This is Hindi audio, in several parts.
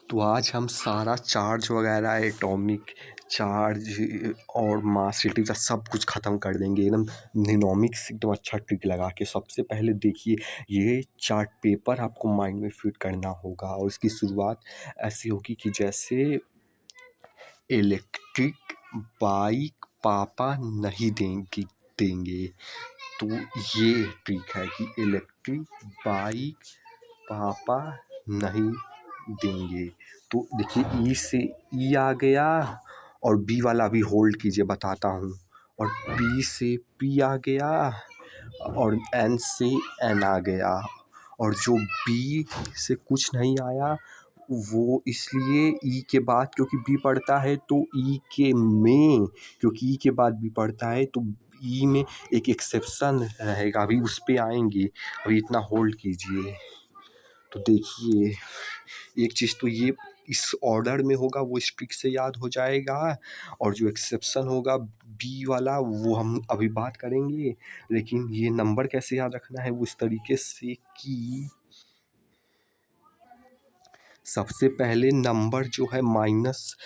तो आज हम सारा चार्ज वगैरह एटॉमिक चार्ज और मास रिलेटिविटी सब कुछ ख़त्म कर देंगे एकदम निनोमिक्स एकदम अच्छा ट्रिक लगा के। सबसे पहले देखिए, ये चार्ट पेपर आपको माइंड में फिट करना होगा और इसकी शुरुआत ऐसी होगी कि जैसे इलेक्ट्रिक बाइक पापा नहीं देंगे। तो ये ट्रिक है कि इलेक्ट्रिक बाइक पापा नहीं देंगे। तो देखिए, ई से ई आ गया और बी वाला अभी होल्ड कीजिए, बताता हूँ। और पी से पी आ गया और एन से एन आ गया। और जो बी से कुछ नहीं आया वो इसलिए ई के बाद, क्योंकि बी पढ़ता है तो ई के में, क्योंकि ई के बाद बी पढ़ता है तो ई में एक एक्सेप्शन रहेगा। अभी उस पे आएंगे, अभी इतना होल्ड कीजिए। तो देखिए, एक चीज़ तो ये इस ऑर्डर में होगा वो इस ट्रिक से याद हो जाएगा, और जो एक्सेप्शन होगा बी वाला वो हम अभी बात करेंगे। लेकिन ये नंबर कैसे याद रखना है वो इस तरीके से कि सबसे पहले नंबर जो है माइनस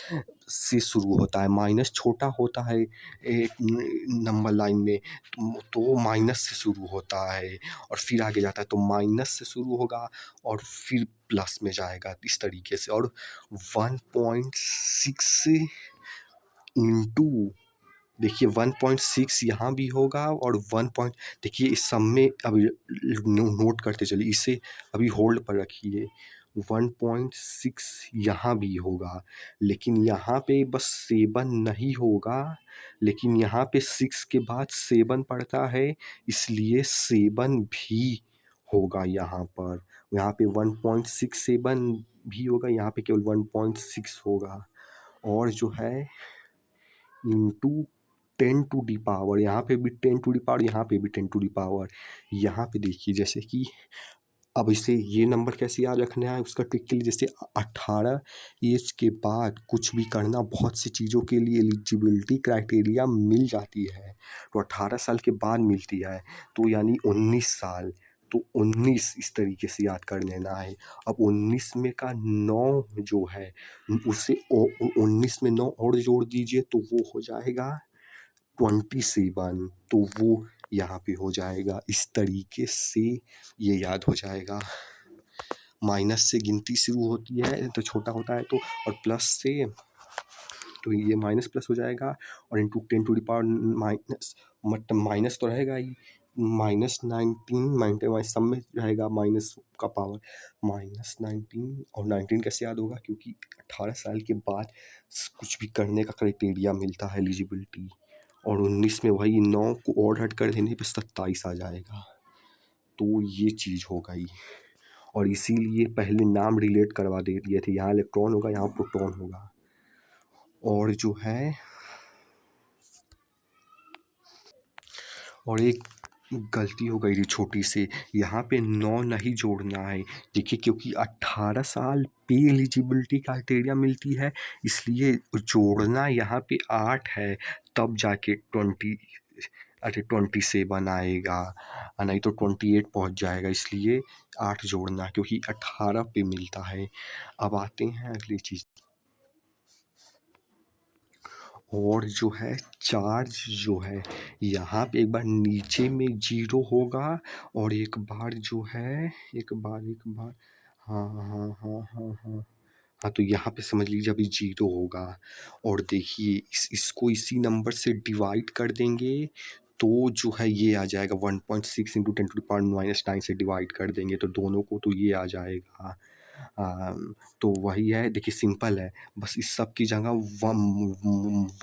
से शुरू होता है। माइनस छोटा होता है एक नंबर लाइन में, तो माइनस से शुरू होता है और फिर आगे जाता है। तो माइनस से शुरू होगा और फिर प्लस में जाएगा इस तरीके से। और 1.6 इंटू, देखिए 1.6 यहाँ भी होगा और 1 पॉइंट, देखिए इस सब में अभी नोट करते चलिए, इसे अभी होल्ड पर रखिए। 1.6 यहाँ भी होगा, लेकिन यहाँ पे बस 7 नहीं होगा, लेकिन यहाँ पे 6 के बाद 7 पड़ता है, इसलिए 7 भी होगा यहाँ पर। यहाँ पे 1.67 भी होगा, यहाँ पे केवल 1.6 होगा। और जो है इंटू 10⁻, यहाँ पे भी 10⁻, यहाँ पे भी 10⁻। यहाँ पे देखिए जैसे कि अब इसे ये नंबर कैसे याद रखना है उसका ट्रिक के लिए, जैसे 18 एज के बाद कुछ भी करना, बहुत सी चीज़ों के लिए एलिजिबिलिटी क्राइटेरिया मिल जाती है, तो 18 साल के बाद मिलती है। तो यानी 19 साल, तो 19 इस तरीके से याद कर लेना है। अब 19 में का 9 जो है उसे 19 में 9 और जोड़ दीजिए तो वो हो जाएगा 27। तो वो यहाँ पे हो जाएगा, इस तरीके से ये याद हो जाएगा। माइनस से गिनती शुरू होती है तो छोटा होता है, तो और प्लस से तो ये माइनस प्लस हो जाएगा, और इंटू 10⁻, माइनस मतलब माइनस तो रहेगा ही, -19 सब में रहेगा माइनस का पावर, -19। और 19 कैसे याद होगा, क्योंकि 18 साल के बाद कुछ भी करने का क्राइटेरिया मिलता है एलिजिबिलिटी। और 19 में वही 9 को और हट कर देने पे 27 आ जाएगा। तो ये चीज़ हो गई, और इसीलिए पहले नाम रिलेट करवा दे दिए थे, यहाँ इलेक्ट्रॉन होगा यहाँ प्रोटॉन होगा। और जो है, और एक गलती हो गई थी छोटी सी, यहाँ पे 9 नहीं जोड़ना है। देखिए, क्योंकि 18 साल पे एलिजिबिलिटी क्राइटेरिया मिलती है, इसलिए जोड़ना यहाँ पे 8 है, तब जाके 27 आएगा, नहीं तो 28 पहुँच जाएगा। इसलिए 8 जोड़ना, क्योंकि 18 पे मिलता है। अब आते हैं अगली चीज़, और जो है चार्ज जो है यहाँ पे एक बार नीचे में 0 होगा, और एक बार जो है एक बार हाँ हाँ हाँ हाँ हाँ हाँ, तो यहाँ पे समझ लीजिए अभी 0 होगा। और देखिए इसको इसी नंबर से डिवाइड कर देंगे तो जो है ये आ जाएगा 1.6 इंटू 10⁻⁻9 से डिवाइड कर देंगे तो दोनों को तो ये आ जाएगा। तो वही है, देखिए सिंपल है, बस इस सब की जगह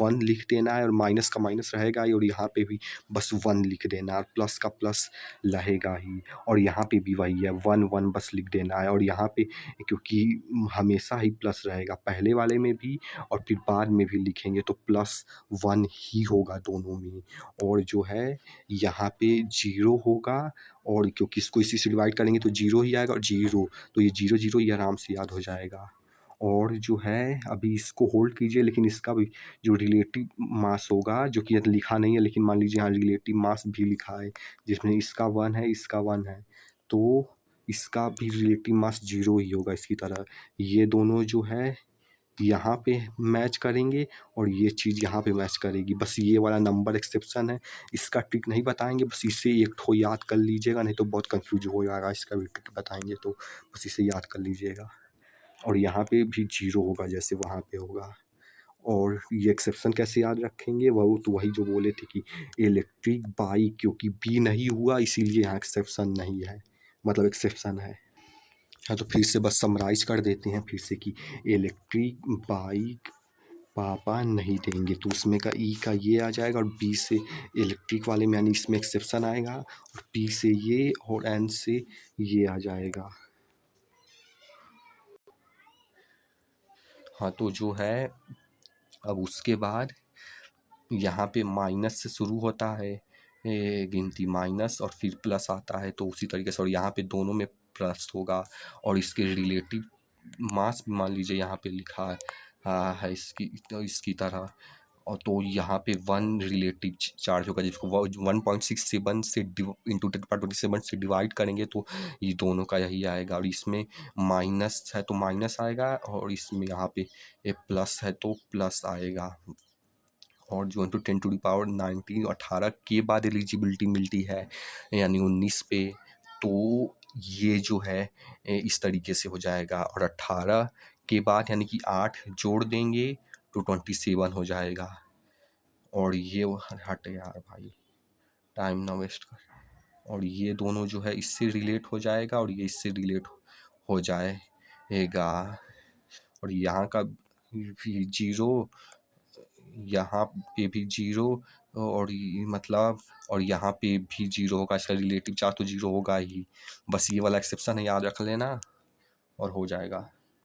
1 लिख देना है, और माइनस का माइनस रहेगा ही, और यहाँ पे भी बस 1 लिख देना है, और प्लस का प्लस रहेगा ही, और यहाँ पे भी वही है 1 बस लिख देना है। और यहाँ पे क्योंकि हमेशा ही प्लस रहेगा, पहले वाले में भी और फिर बाद में भी लिखेंगे तो +1 ही होगा दोनों में। और जो है यहाँ पे 0 होगा, और क्योंकि इसको इसी से डिवाइड करेंगे तो 0 ही आएगा, और 0 तो ये 0 0 ही आराम से याद हो जाएगा। और जो है अभी इसको होल्ड कीजिए, लेकिन इसका भी जो रिलेटिव मास होगा, जो कि यहाँ लिखा नहीं है, लेकिन मान लीजिए यहाँ रिलेटिव मास भी लिखा है, जिसमें इसका 1 है, इसका 1 है, तो इसका भी रिलेटिव मास 0 ही होगा इसकी तरह। ये दोनों जो है यहाँ पे मैच करेंगे और ये चीज़ यहाँ पे मैच करेगी। बस ये वाला नंबर एक्सेप्शन है, इसका ट्रिक नहीं बताएँगे, बस इसे एक ठो याद कर लीजिएगा, नहीं तो बहुत कन्फ्यूज़ हो जाएगा, इसका भी ट्रिक बताएँगे तो बस इसे याद कर लीजिएगा। और यहाँ पे भी 0 होगा जैसे वहाँ पे होगा। और ये एक्सेप्शन कैसे याद रखेंगे, वो तो वही जो बोले थे कि इलेक्ट्रिक बाइक, क्योंकि बी नहीं हुआ इसीलिए यहाँ एक्सेप्शन नहीं है, मतलब एक्सेप्शन है। हाँ, तो फिर से बस समराइज़ कर देते हैं फिर से कि इलेक्ट्रिक बाइक पापा नहीं देंगे, तो उसमें का ई का ये आ जाएगा, और बी से इलेक्ट्रिक वाले में यानी इसमें एक्सेप्शन आएगा, और पी से ये और एन से ये आ जाएगा। हाँ, तो जो है अब उसके बाद यहाँ पे माइनस से शुरू होता है गिनती, माइनस और फिर प्लस आता है, तो उसी तरीके से और यहाँ पे दोनों में प्लस होगा। और इसके रिलेटिव मास मान लीजिए यहाँ पे लिखा है इसकी, तो इसकी तरह। और तो यहाँ पे 1 रिलेटिव चार्ज होगा, जिसको 1.67 से इंटू 10⁻27 से डिवाइड करेंगे तो ये दोनों का यही आएगा। और इसमें माइनस है तो माइनस आएगा, और इसमें यहाँ पे प्लस है तो प्लस आएगा। और जो 10⁻19 18 के बाद एलिजिबिलिटी मिलती है यानी 19 पे, तो ये जो है इस तरीके से हो जाएगा। और 18 के बाद यानी कि 8 जोड़ देंगे तो 27 हो जाएगा। और ये हट यार भाई, टाइम ना वेस्ट कर। और ये दोनों जो है इससे रिलेट हो जाएगा, और ये इससे रिलेट हो जाएगा। और यहाँ का भी 0, यहाँ पे भी 0, और मतलब और यहाँ पे भी 0 होगा, इसका रिलेटिव चार्ज तो 0 होगा ही। बस ये वाला एक्सेप्शन है, याद रख लेना और हो जाएगा।